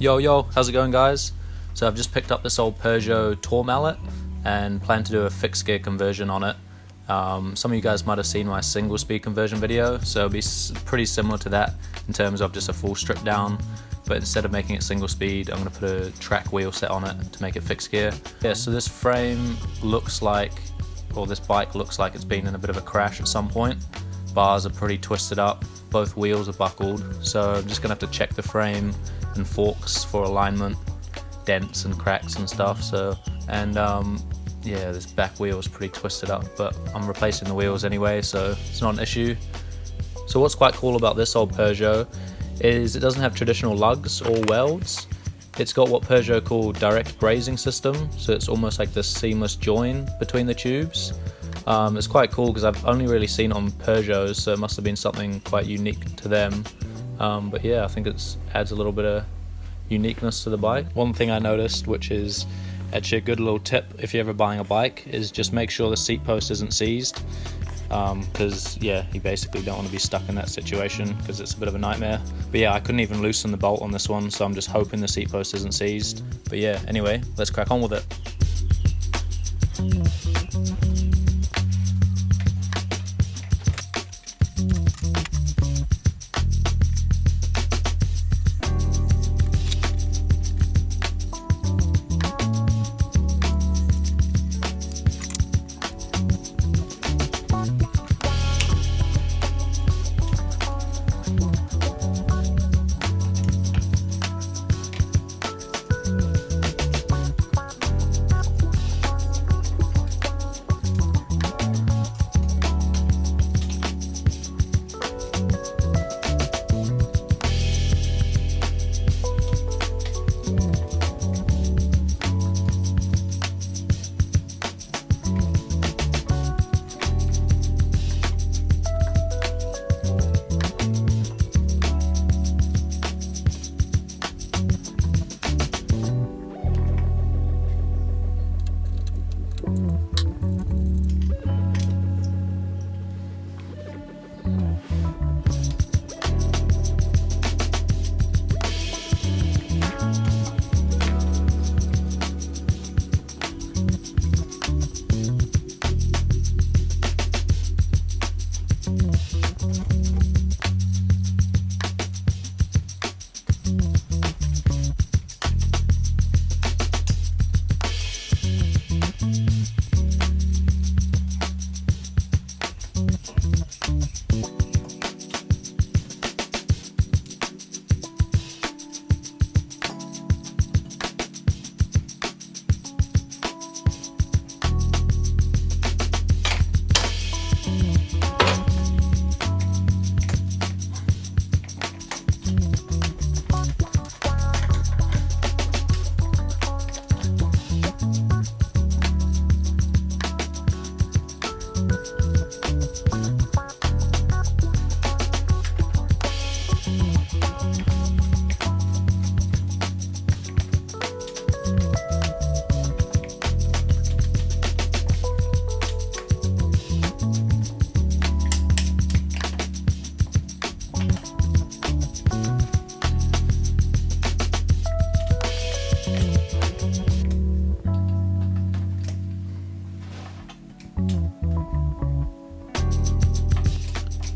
Yo, how's it going, guys? So I've just picked up this old Peugeot Tourmalet and plan to do a fixed gear conversion on it. Some of you guys might have seen my single speed conversion video, so it'll be pretty similar to that in terms of just a full strip down, but instead of making it single speed, I'm going to put a track wheel set on it to make it fixed gear. Yeah, so this frame looks like, or this bike looks like it's been in a bit of a crash at some point. Bars are pretty twisted up, both wheels are buckled, so I'm just going to have to check the frame and forks for alignment, dents and cracks and stuff. Yeah, this back wheel is pretty twisted up, but I'm replacing the wheels anyway, so it's not an issue. So what's quite cool about this old Peugeot is it doesn't have traditional lugs or welds. It's got what Peugeot call direct brazing system, so it's almost like this seamless join between the tubes. It's quite cool because I've only really seen it on Peugeots, so it must have been something quite unique to them. But yeah, I think it adds a little bit of uniqueness to the bike. One thing I noticed, which is actually a good little tip if you're ever buying a bike, is just make sure the seat post isn't seized, because yeah, you basically don't want to be stuck in that situation because it's a bit of a nightmare. But yeah, I couldn't even loosen the bolt on this one, so I'm just hoping the seat post isn't seized. But yeah, anyway, let's crack on with it.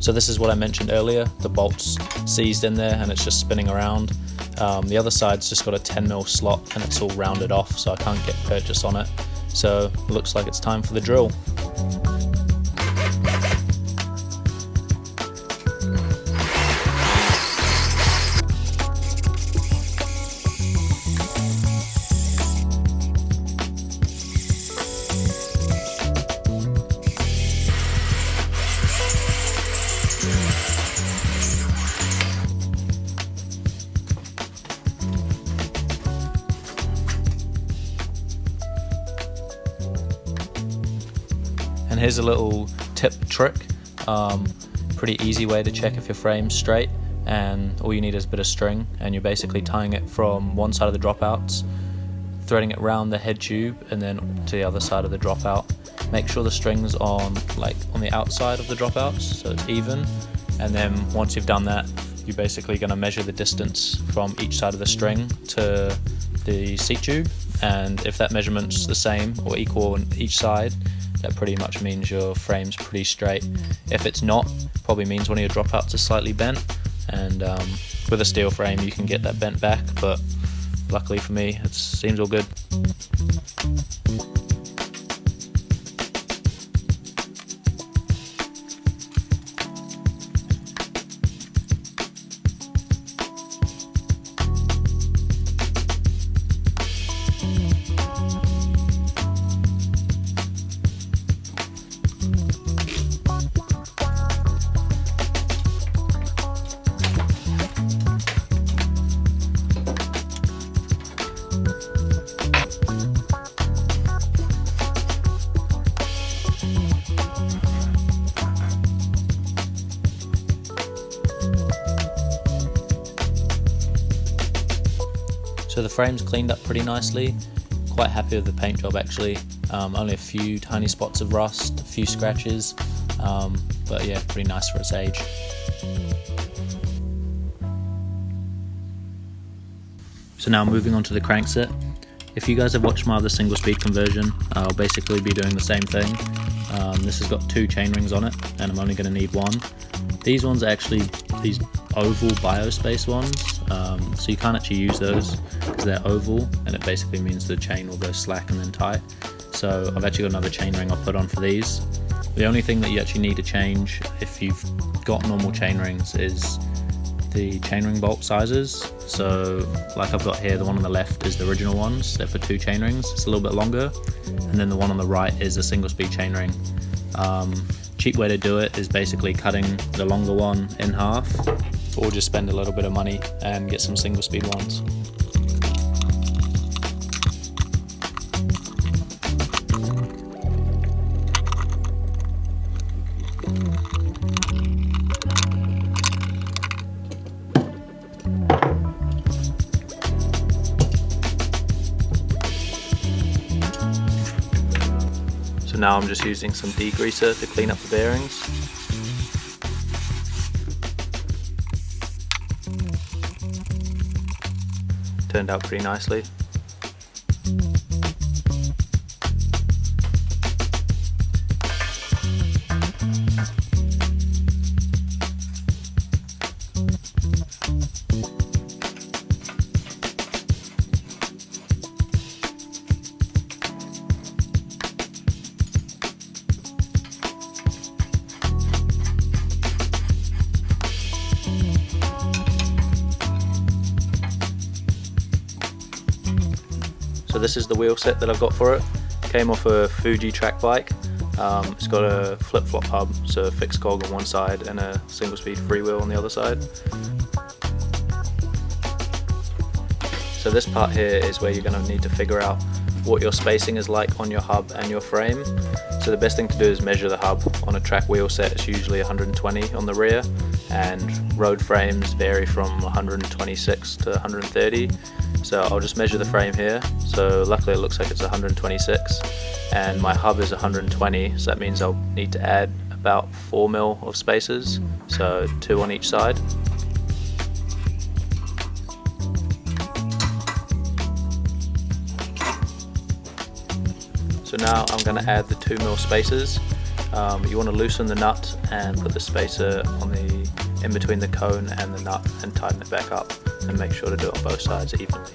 So this is what I mentioned earlier, the bolt's seized in there and it's just spinning around. The other side's just got a 10mm slot and it's all rounded off, so I can't get purchase on it. So it looks like it's time for the drill. And here's a little trick, pretty easy way to check if your frame's straight, and all you need is a bit of string, and you're basically tying it from one side of the dropouts, threading it around the head tube, and then to the other side of the dropout. Make sure the string's on the outside of the dropouts, so it's even, and then once you've done that, you're basically going to measure the distance from each side of the string to the seat tube, and if that measurement's the same or equal on each side, that pretty much means your frame's pretty straight. If it's not, probably means one of your dropouts is slightly bent, and with a steel frame you can get that bent back, but luckily for me it seems all good. So the frame's cleaned up pretty nicely, quite happy with the paint job actually. Only a few tiny spots of rust, a few scratches, but yeah, pretty nice for its age. So now moving on to the crankset. If you guys have watched my other single speed conversion, I'll basically be doing the same thing. This has got 2 chain rings on it, and I'm only going to need 1. These ones are actually these oval biospace ones, so you can't actually use those because they're oval, and it basically means the chain will go slack and then tight. So I've actually got another chain ring I'll put on for these. The only thing that you actually need to change if you've got normal chain rings is the chainring bolt sizes. So like I've got here, the one on the left is the original ones, they're for 2 chain rings, it's a little bit longer, and then the one on the right is a single speed chain ring. Cheap way to do it is basically cutting the longer one in half, or just spend a little bit of money and get some single speed ones. So now I'm just using some degreaser to clean up the bearings. Turned out pretty nicely. So this is the wheel set that I've got for it. Came off a Fuji track bike. It's got a flip-flop hub, so a fixed cog on one side and a single speed freewheel on the other side. So this part here is where you're going to need to figure out what your spacing is like on your hub and your frame. So the best thing to do is measure the hub. On a track wheel set it's usually 120 on the rear, and road frames vary from 126 to 130. So I'll just measure the frame here. So luckily it looks like it's 126, and my hub is 120, so that means I'll need to add about 4 mil of spacers, so 2 on each side. So now I'm going to add the 2 mil spacers. You want to loosen the nut and put the spacer on the in between the cone and the nut and tighten it back up, and make sure to do it on both sides evenly.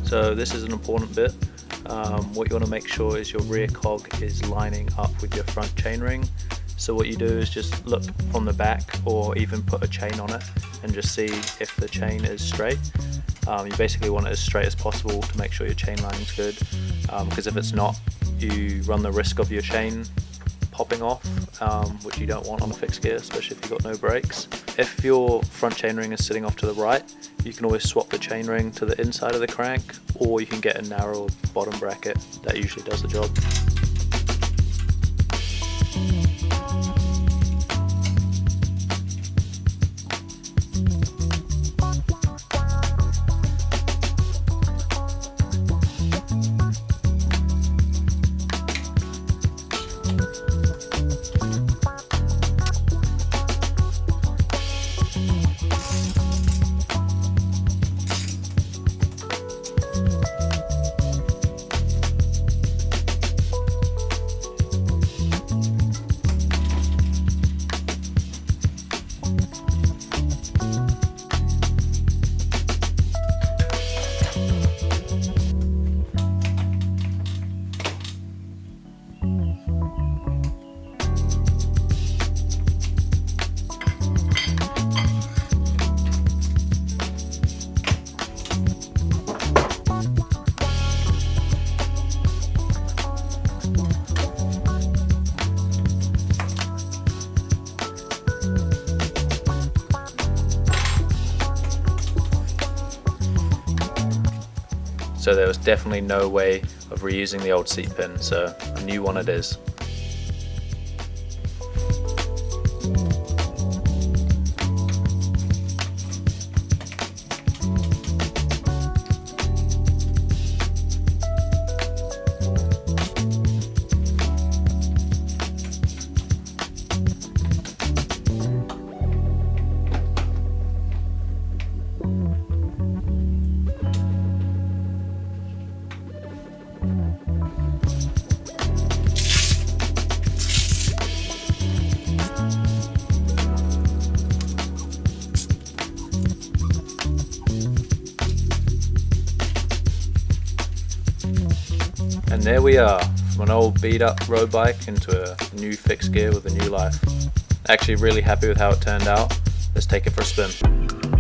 So this is an important bit. What you want to make sure is your rear cog is lining up with your front chainring. So what you do is just look from the back, or even put a chain on it and just see if the chain is straight. You basically want it as straight as possible to make sure your chain lining is good, because if it's not, you run the risk of your chain popping off, which you don't want on a fixed gear, especially if you've got no brakes. If your front chainring is sitting off to the right, you can always swap the chainring to the inside of the crank, or you can get a narrow bottom bracket. That usually does the job. So there was definitely no way of reusing the old seat pin, so a new one it is. And there we are, from an old beat up road bike into a new fixed gear with a new life. Actually really happy with how it turned out. Let's take it for a spin.